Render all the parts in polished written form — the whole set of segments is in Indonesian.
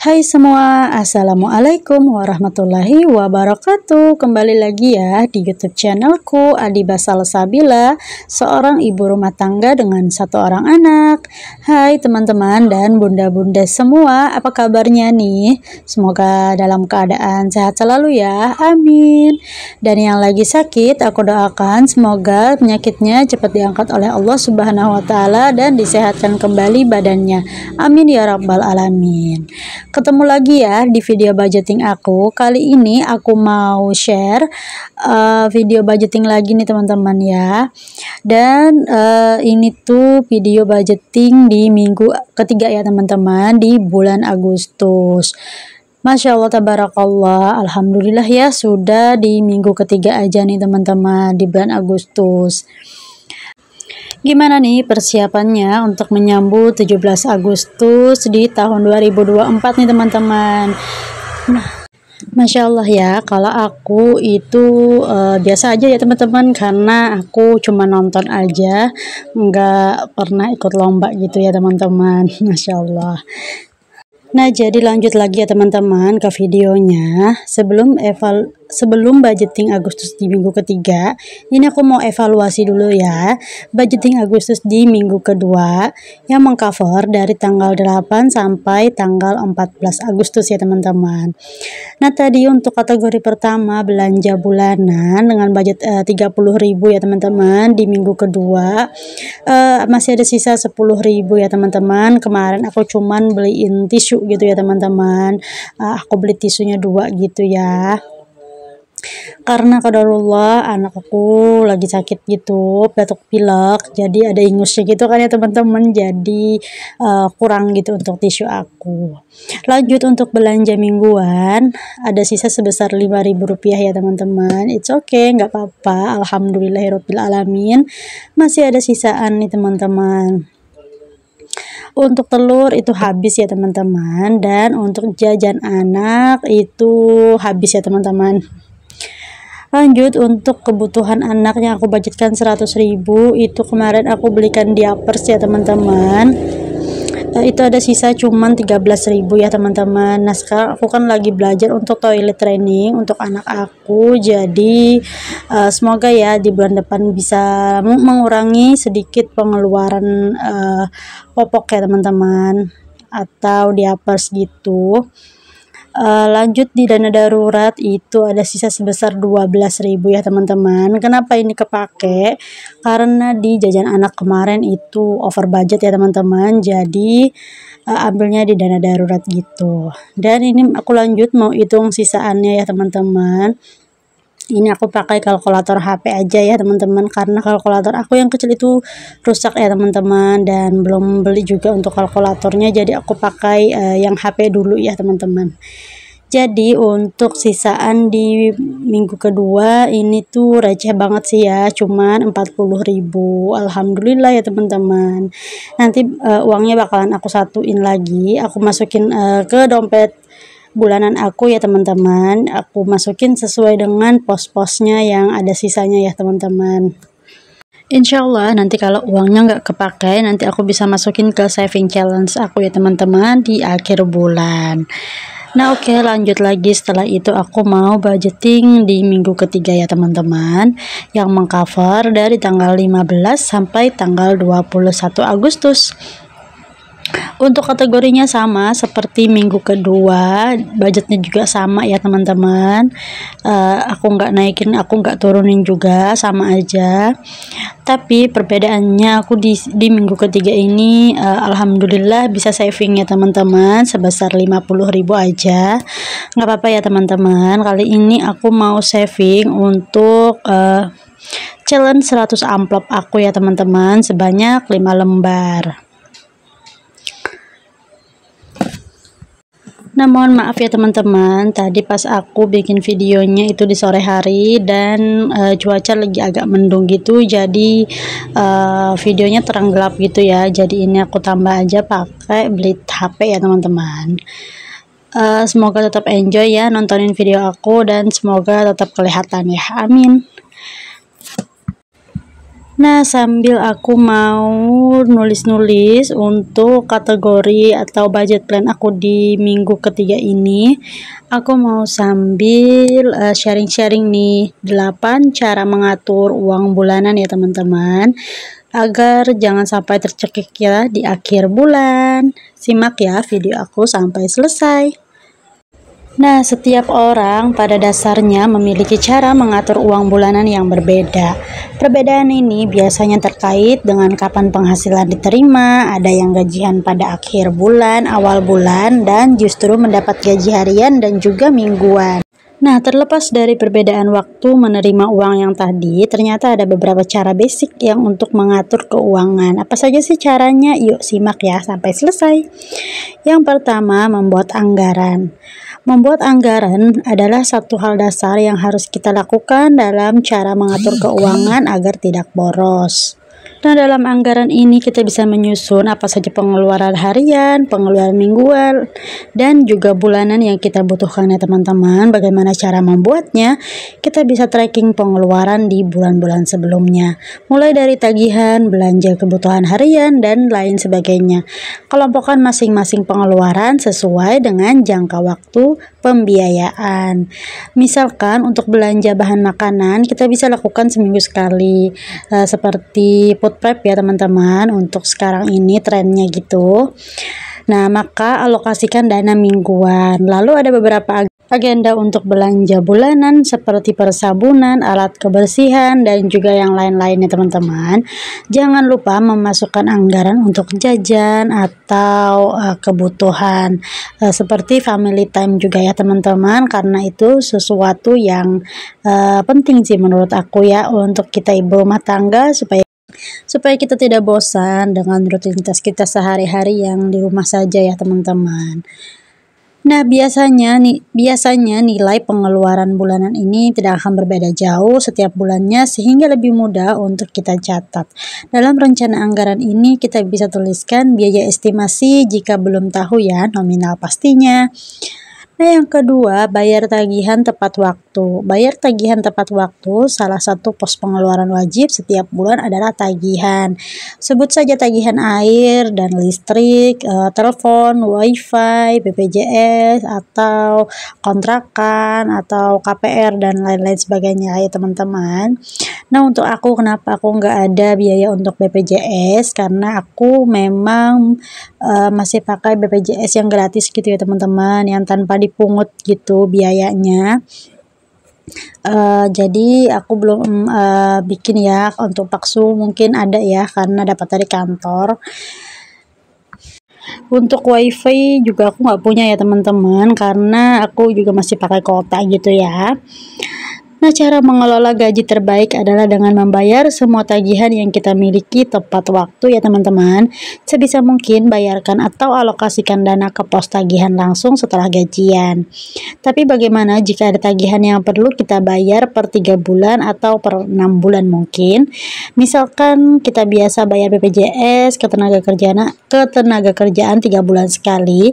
Hai semua, Assalamualaikum warahmatullahi wabarakatuh. Kembali lagi ya di YouTube channelku Adiba Salsabila, seorang ibu rumah tangga dengan satu orang anak. Hai teman-teman dan bunda-bunda semua, apa kabarnya nih? Semoga dalam keadaan sehat selalu ya, amin. Dan yang lagi sakit, aku doakan semoga penyakitnya cepat diangkat oleh Allah Subhanahu wa Ta'ala dan disehatkan kembali badannya, amin ya rabbal alamin. Ketemu lagi ya di video budgeting aku. Kali ini aku mau share video budgeting lagi nih teman-teman ya. Dan ini tuh video budgeting di minggu ketiga ya teman-teman, di bulan Agustus. Masya Allah tabarakallah, alhamdulillah ya, sudah di minggu ketiga aja nih teman-teman di bulan Agustus. Gimana nih persiapannya untuk menyambut 17 Agustus di tahun 2024 nih teman-teman. Nah, Masya Allah ya, kalau aku itu biasa aja ya teman-teman, karena aku cuma nonton aja, nggak pernah ikut lomba gitu ya teman-teman. Masya Allah. Nah, jadi lanjut lagi ya teman-teman ke videonya. Sebelum budgeting Agustus di minggu ketiga, ini aku mau evaluasi dulu ya budgeting Agustus di minggu kedua yang mengcover dari tanggal 8 sampai tanggal 14 Agustus ya teman-teman. Nah, tadi untuk kategori pertama belanja bulanan dengan budget 30.000 ya teman-teman di minggu kedua. Masih ada sisa 10.000 ya teman-teman. Kemarin aku cuman beliin tisu gitu ya teman-teman. Aku beli tisunya 2 gitu ya, karena qadarullah anak aku lagi sakit gitu, batuk pilek, jadi ada ingusnya gitu kan ya teman-teman, jadi kurang gitu untuk tisu aku. Lanjut untuk belanja mingguan, ada sisa sebesar Rp5.000 ya teman-teman. It's okay, nggak apa-apa, alhamdulillahirabbil alamin, masih ada sisaan nih teman-teman. Untuk telur itu habis ya teman-teman, dan untuk jajan anak itu habis ya teman-teman. Lanjut untuk kebutuhan anak yang aku budgetkan 100.000, itu kemarin aku belikan diapers ya teman-teman. Itu ada sisa cuman 13.000 ya teman-teman. Nah, sekarang aku kan lagi belajar untuk toilet training untuk anak aku, jadi semoga ya di bulan depan bisa mengurangi sedikit pengeluaran popok ya teman-teman, atau diapers gitu. Lanjut di dana darurat itu ada sisa sebesar 12.000 ya teman-teman. Kenapa ini kepake? Karena di jajan anak kemarin itu over budget ya teman-teman, jadi ambilnya di dana darurat gitu. Dan ini aku lanjut mau hitung sisaannya ya teman-teman. Ini aku pakai kalkulator HP aja ya teman-teman, karena kalkulator aku yang kecil itu rusak ya teman-teman, dan belum beli juga untuk kalkulatornya, jadi aku pakai yang HP dulu ya teman-teman. Jadi untuk sisaan di minggu kedua ini tuh receh banget sih ya, cuman 40.000. Alhamdulillah ya teman-teman. Nanti uangnya bakalan aku satuin lagi, aku masukin ke dompet bulanan aku ya teman-teman. Aku masukin sesuai dengan pos-posnya yang ada sisanya ya teman-teman. Insya Allah nanti kalau uangnya nggak kepakai, nanti aku bisa masukin ke saving challenge aku ya teman-teman di akhir bulan. Nah, oke, lanjut lagi. Setelah itu aku mau budgeting di minggu ketiga ya teman-teman, yang mengcover dari tanggal 15 sampai tanggal 21 Agustus. Untuk kategorinya sama seperti minggu kedua, budgetnya juga sama ya teman-teman. Aku nggak naikin, aku nggak turunin juga, sama aja. Tapi perbedaannya aku di minggu ketiga ini alhamdulillah bisa saving ya teman-teman, sebesar 50.000 aja. Nggak apa-apa ya teman-teman. Kali ini aku mau saving untuk challenge 100 amplop aku ya teman-teman, sebanyak 5 lembar. Nah, mohon maaf ya teman-teman, tadi pas aku bikin videonya itu di sore hari dan cuaca lagi agak mendung gitu, jadi videonya terang gelap gitu ya. Jadi ini aku tambah aja pakai Blade HP ya teman-teman. Semoga tetap enjoy ya nontonin video aku, dan semoga tetap kelihatan ya, amin. Nah, sambil aku mau nulis-nulis untuk kategori atau budget plan aku di minggu ketiga ini, aku mau sambil sharing-sharing nih 8 cara mengatur uang bulanan ya teman-teman, agar jangan sampai tercekik ya di akhir bulan. Simak ya video aku sampai selesai. Nah, setiap orang pada dasarnya memiliki cara mengatur uang bulanan yang berbeda. Perbedaan ini biasanya terkait dengan kapan penghasilan diterima, ada yang gajian pada akhir bulan, awal bulan, dan justru mendapat gaji harian dan juga mingguan. Nah, terlepas dari perbedaan waktu menerima uang yang tadi, ternyata ada beberapa cara basic yang untuk mengatur keuangan. Apa saja sih caranya? Yuk simak ya sampai selesai. Yang pertama, membuat anggaran. Membuat anggaran adalah satu hal dasar yang harus kita lakukan dalam cara mengatur keuangan agar tidak boros. Nah, dalam anggaran ini kita bisa menyusun apa saja pengeluaran harian, pengeluaran mingguan, dan juga bulanan yang kita butuhkan ya teman-teman. Bagaimana cara membuatnya? Kita bisa tracking pengeluaran di bulan-bulan sebelumnya. Mulai dari tagihan, belanja kebutuhan harian, dan lain sebagainya. Kelompokkan masing-masing pengeluaran sesuai dengan jangka waktu pembiayaan. Misalkan untuk belanja bahan makanan, kita bisa lakukan seminggu sekali. Seperti food prep ya teman-teman, untuk sekarang ini trennya gitu. Nah, maka alokasikan dana mingguan. Lalu ada beberapa agenda untuk belanja bulanan seperti persabunan, alat kebersihan, dan juga yang lain-lainnya teman-teman. Jangan lupa memasukkan anggaran untuk jajan atau kebutuhan seperti family time juga ya teman-teman, karena itu sesuatu yang penting sih menurut aku ya untuk kita ibu rumah tangga supaya kita tidak bosan dengan rutinitas kita sehari-hari yang di rumah saja ya teman-teman. Nah, biasanya nilai pengeluaran bulanan ini tidak akan berbeda jauh setiap bulannya sehingga lebih mudah untuk kita catat. Dalam rencana anggaran ini kita bisa tuliskan biaya estimasi jika belum tahu ya nominal pastinya. Nah, yang kedua, bayar tagihan tepat waktu. Bayar tagihan tepat waktu, salah satu pos pengeluaran wajib setiap bulan adalah tagihan. Sebut saja tagihan air dan listrik, telepon, wifi, BPJS, atau kontrakan, atau KPR, dan lain-lain sebagainya ya teman-teman. Nah, untuk aku, kenapa aku nggak ada biaya untuk BPJS? Karena aku memang masih pakai BPJS yang gratis gitu ya teman-teman, yang tanpa dipungut gitu biayanya. Jadi aku belum bikin ya. Untuk Paksu mungkin ada ya karena dapat dari kantor. Untuk wifi juga aku nggak punya ya teman-teman, karena aku juga masih pakai kuota gitu ya. Nah, cara mengelola gaji terbaik adalah dengan membayar semua tagihan yang kita miliki tepat waktu ya teman-teman. Sebisa mungkin bayarkan atau alokasikan dana ke pos tagihan langsung setelah gajian. Tapi bagaimana jika ada tagihan yang perlu kita bayar per 3 bulan atau per 6 bulan mungkin? Misalkan kita biasa bayar BPJS ke tenaga kerjaan 3 bulan sekali,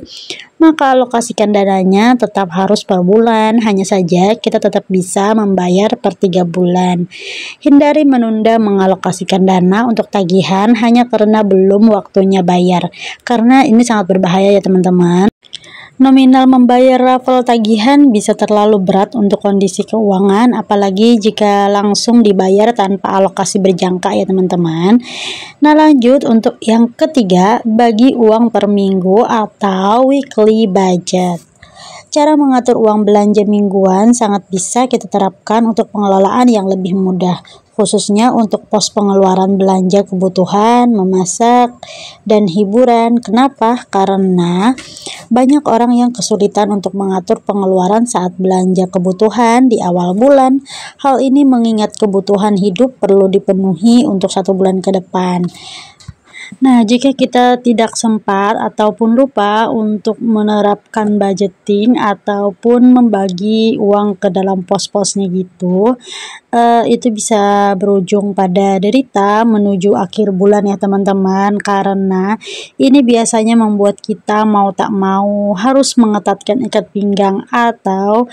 maka alokasikan dananya tetap harus per bulan, hanya saja kita tetap bisa membayar per 3 bulan. Hindari menunda mengalokasikan dana untuk tagihan hanya karena belum waktunya bayar, karena ini sangat berbahaya ya teman-teman. Nominal membayar level tagihan bisa terlalu berat untuk kondisi keuangan, apalagi jika langsung dibayar tanpa alokasi berjangka ya teman-teman. Nah, lanjut untuk yang ketiga, bagi uang per minggu atau weekly budget. Cara mengatur uang belanja mingguan sangat bisa kita terapkan untuk pengelolaan yang lebih mudah, khususnya untuk pos pengeluaran belanja kebutuhan, memasak, dan hiburan. Kenapa? Karena banyak orang yang kesulitan untuk mengatur pengeluaran saat belanja kebutuhan di awal bulan. Hal ini mengingat kebutuhan hidup perlu dipenuhi untuk 1 bulan ke depan. Nah, jika kita tidak sempat ataupun lupa untuk menerapkan budgeting ataupun membagi uang ke dalam pos-posnya gitu, itu bisa berujung pada derita menuju akhir bulan ya teman-teman, karena ini biasanya membuat kita mau tak mau harus mengetatkan ikat pinggang atau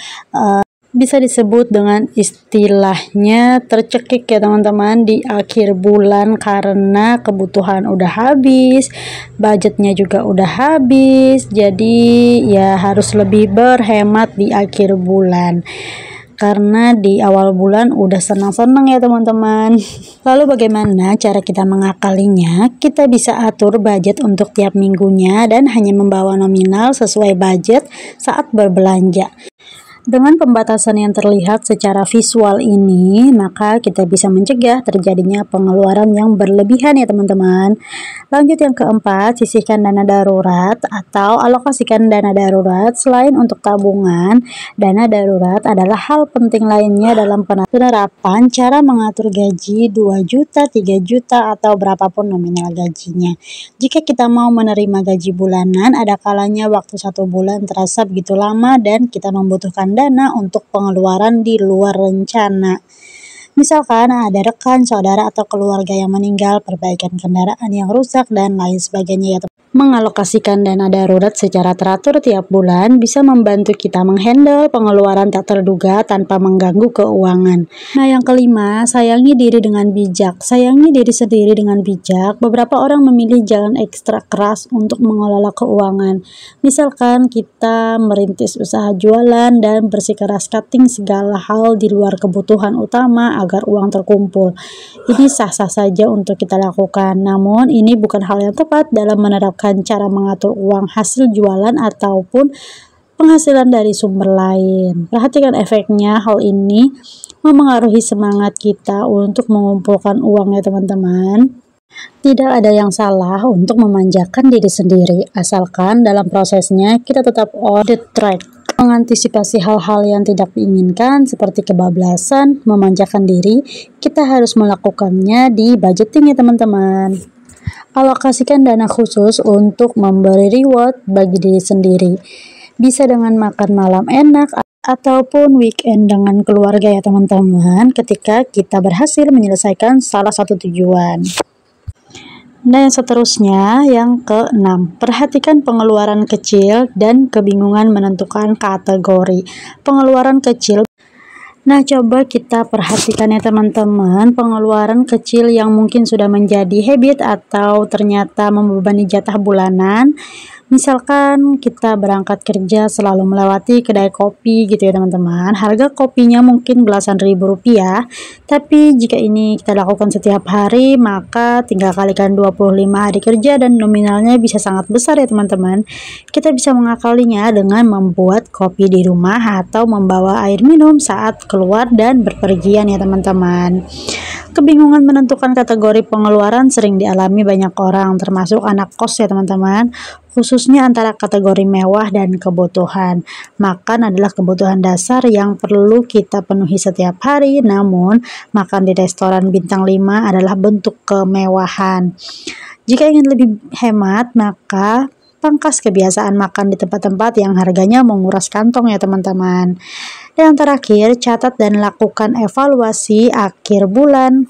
Bisa disebut dengan istilahnya tercekik ya teman-teman di akhir bulan karena kebutuhan udah habis, budgetnya juga udah habis, jadi ya harus lebih berhemat di akhir bulan. Karena di awal bulan udah senang-senang ya teman-teman. Lalu bagaimana cara kita mengakalinya? Kita bisa atur budget untuk tiap minggunya dan hanya membawa nominal sesuai budget saat berbelanja. Dengan pembatasan yang terlihat secara visual ini, maka kita bisa mencegah terjadinya pengeluaran yang berlebihan ya teman-teman. Lanjut yang keempat, sisihkan dana darurat atau alokasikan dana darurat. Selain untuk tabungan, dana darurat adalah hal penting lainnya dalam penerapan cara mengatur gaji 2 juta, 3 juta, atau berapapun nominal gajinya. Jika kita mau menerima gaji bulanan, ada kalanya waktu 1 bulan terasa begitu lama dan kita membutuhkan dana untuk pengeluaran di luar rencana. Misalkan ada rekan, saudara, atau keluarga yang meninggal, perbaikan kendaraan yang rusak, dan lain sebagainya ya teman. Mengalokasikan dana darurat secara teratur tiap bulan bisa membantu kita menghandle pengeluaran tak terduga tanpa mengganggu keuangan. Nah, yang kelima, sayangi diri dengan bijak. Sayangi diri sendiri dengan bijak. Beberapa orang memilih jalan ekstra keras untuk mengelola keuangan. Misalkan kita merintis usaha jualan dan bersikeras cutting segala hal di luar kebutuhan utama agar uang terkumpul. Ini sah-sah saja untuk kita lakukan, namun ini bukan hal yang tepat dalam menerapkan cara mengatur uang hasil jualan ataupun penghasilan dari sumber lain. Perhatikan efeknya. Hal ini memengaruhi semangat kita untuk mengumpulkan uang ya teman-teman. Tidak ada yang salah untuk memanjakan diri sendiri, asalkan dalam prosesnya kita tetap on the track. Mengantisipasi hal-hal yang tidak diinginkan seperti kebablasan, memanjakan diri, kita harus melakukannya di budgeting ya teman-teman. Alokasikan dana khusus untuk memberi reward bagi diri sendiri. Bisa dengan makan malam enak ataupun weekend dengan keluarga ya teman-teman, ketika kita berhasil menyelesaikan salah satu tujuan. Nah, yang seterusnya, yang keenam, perhatikan pengeluaran kecil dan kebingungan menentukan kategori. Pengeluaran kecil. Nah, coba kita perhatikan ya teman-teman, pengeluaran kecil yang mungkin sudah menjadi habit atau ternyata membebani jatah bulanan. Misalkan kita berangkat kerja selalu melewati kedai kopi gitu ya teman-teman. Harga kopinya mungkin belasan ribu rupiah, tapi jika ini kita lakukan setiap hari, maka tinggal kalikan 25 hari kerja dan nominalnya bisa sangat besar ya teman-teman. Kita bisa mengakalinya dengan membuat kopi di rumah atau membawa air minum saat keluar dan berpergian ya teman-teman. Kebingungan menentukan kategori pengeluaran sering dialami banyak orang, termasuk anak kos ya teman-teman, khususnya antara kategori mewah dan kebutuhan. Makan adalah kebutuhan dasar yang perlu kita penuhi setiap hari, namun makan di restoran bintang 5 adalah bentuk kemewahan. Jika ingin lebih hemat, maka pangkas kebiasaan makan di tempat-tempat yang harganya menguras kantong ya teman-teman. Dan yang terakhir, catat dan lakukan evaluasi akhir bulan.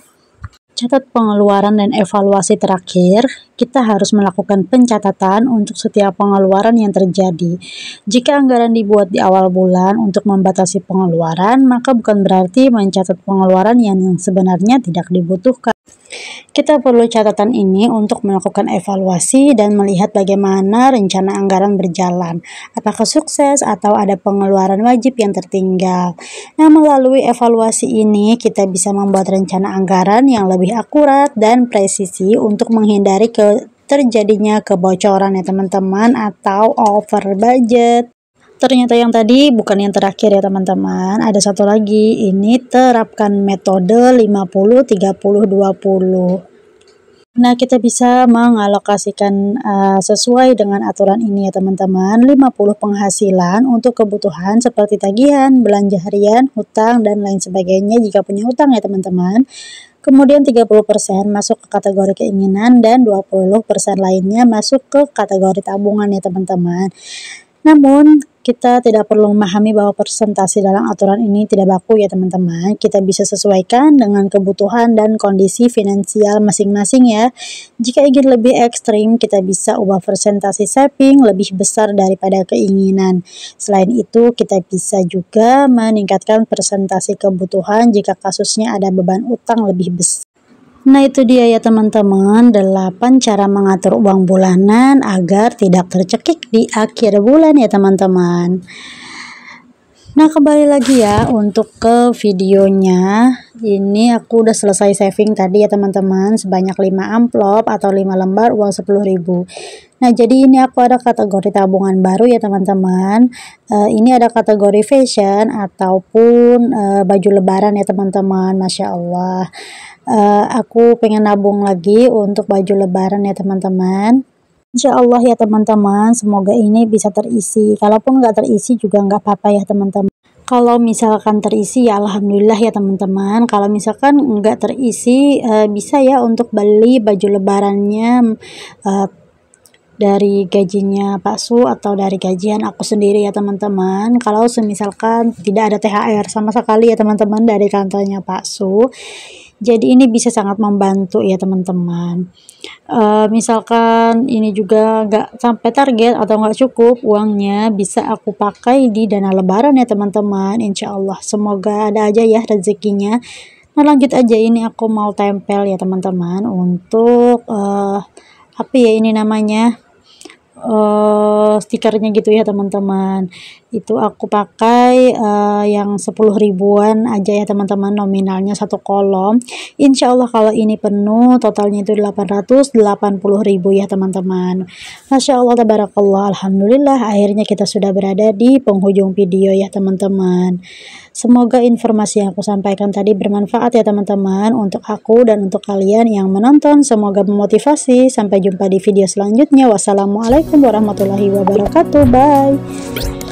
Catat pengeluaran dan evaluasi terakhir. Kita harus melakukan pencatatan untuk setiap pengeluaran yang terjadi. Jika anggaran dibuat di awal bulan untuk membatasi pengeluaran, maka bukan berarti mencatat pengeluaran yang sebenarnya tidak dibutuhkan. Kita perlu catatan ini untuk melakukan evaluasi dan melihat bagaimana rencana anggaran berjalan, apakah sukses atau ada pengeluaran wajib yang tertinggal. Nah, melalui evaluasi ini kita bisa membuat rencana anggaran yang lebih akurat dan presisi untuk menghindari terjadinya kebocoran ya teman-teman atau over budget. Ternyata yang tadi bukan yang terakhir ya teman-teman, ada satu lagi, ini terapkan metode 50-30-20. Nah, kita bisa mengalokasikan sesuai dengan aturan ini ya teman-teman, 50 penghasilan untuk kebutuhan seperti tagihan, belanja harian, hutang, dan lain sebagainya jika punya hutang ya teman-teman. Kemudian 30% masuk ke kategori keinginan dan 20% lainnya masuk ke kategori tabungan ya teman-teman. Namun, Kita tidak perlu memahami bahwa presentasi dalam aturan ini tidak baku ya teman-teman. Kita bisa sesuaikan dengan kebutuhan dan kondisi finansial masing-masing ya. Jika ingin lebih ekstrim, kita bisa ubah presentasi saving lebih besar daripada keinginan. Selain itu, kita bisa juga meningkatkan presentasi kebutuhan jika kasusnya ada beban utang lebih besar. Nah itu dia ya teman-teman, 8 cara mengatur uang bulanan agar tidak tercekik di akhir bulan ya teman-teman. Nah kembali lagi ya untuk ke videonya. Ini aku udah selesai saving tadi ya teman-teman, sebanyak 5 amplop atau 5 lembar uang 10.000. Nah jadi ini aku ada kategori tabungan baru ya teman-teman. Ini ada kategori fashion ataupun baju lebaran ya teman-teman. Masya Allah. Aku pengen nabung lagi untuk baju lebaran ya teman-teman. Insya Allah ya teman-teman, semoga ini bisa terisi. Kalaupun nggak terisi juga nggak apa-apa ya teman-teman. Kalau misalkan terisi ya alhamdulillah ya teman-teman. Kalau misalkan nggak terisi, bisa ya untuk beli baju lebarannya dari gajinya Pak Su atau dari gajian aku sendiri ya teman-teman. Kalau semisalkan tidak ada THR sama sekali ya teman-teman dari kantornya Pak Su, jadi ini bisa sangat membantu ya teman-teman. Misalkan ini juga nggak sampai target atau nggak cukup uangnya, bisa aku pakai di dana lebaran ya teman-teman. Insya Allah semoga ada aja ya rezekinya. Nah lanjut aja, ini aku mau tempel ya teman-teman untuk apa ya ini namanya, stikernya gitu ya teman-teman. Itu aku pakai yang 10 ribuan aja ya teman-teman, nominalnya satu kolom. Insya Allah kalau ini penuh totalnya itu 880.000 ya teman-teman. Masya Allah tabarakallah, alhamdulillah akhirnya kita sudah berada di penghujung video ya teman-teman. Semoga informasi yang aku sampaikan tadi bermanfaat ya teman-teman untuk aku dan untuk kalian yang menonton. Semoga memotivasi. Sampai jumpa di video selanjutnya. Wassalamualaikum warahmatullahi wabarakatuh. Bye.